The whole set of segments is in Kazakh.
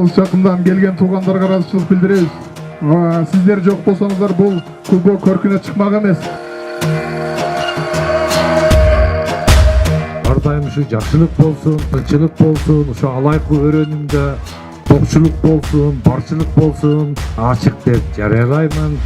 алыс жакындан келген туугандарга ыраазычылык билдиребиз. Сиздер жок болсоңуздар бул клубга көркүнө чыкмак эмес. Ар дайым ушу жакшылык болсун, тынччылык болсун, ушу алайкы өрөөнүндө токчулук болсун, барчылык болсун, ачык деп жарыялаймын.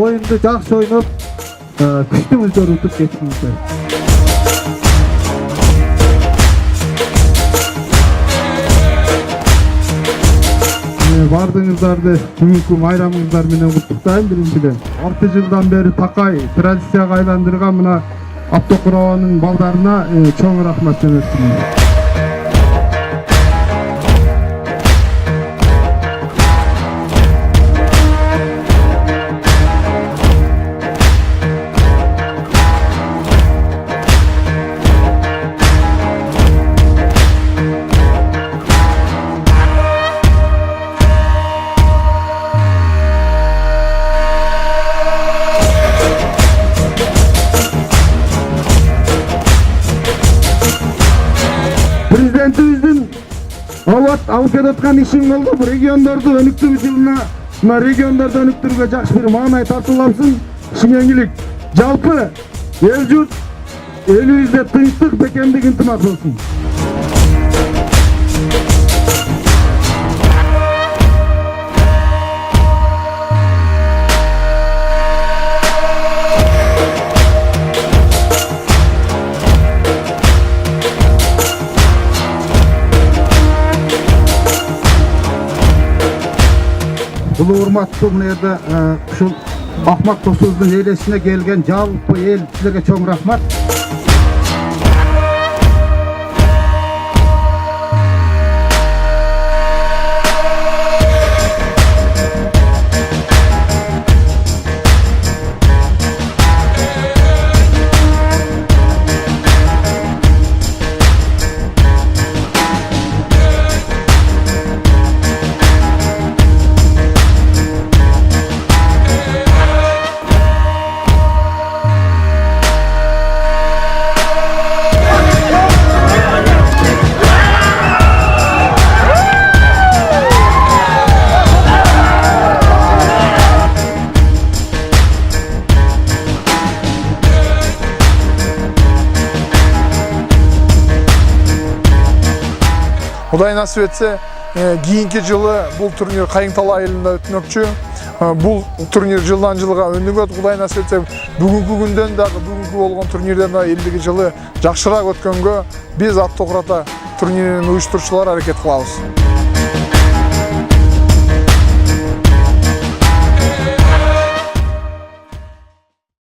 Oyundu жақсы ойнап, күшті өздері ұтып кетіңіздер. Бардыңыздарды бүгінгі майрамыңыздар менен құттықтаймын биринчиден. 6 жылдан бері такай традицияга айландырган мына автокураbanın балдарына чоң рахмат жөнөттүм. Президентибиздин алып жаткан ишин болду. Bu региондорду өнүктүрүү жылына, мына региондорду өнүктүрүүгө жакшы бир маанай тартуулапсын. Шимеңгилик. Жалпы эл журт элибизде тынчтык, бекемдик, ынтымак болсун. Бұл урматтуу мына жерде ушул Ахмат Тосуздун элесине келген жалпы эл силерге чоң рахмат. Құдай насip етсе, кейінгі жылы бұл турнир Қайыңтал айылында өтмөкчү. Бұл турнир жылдан жылға өнүгөт. Құдай насip етсе, бүгүнкү күндөн дагы бүгүнкү болгон турнирден да элдиги жылы жакшыраак өткөнгө биз Автоқурата турниринин уюштуруучулары аракет кылабыз.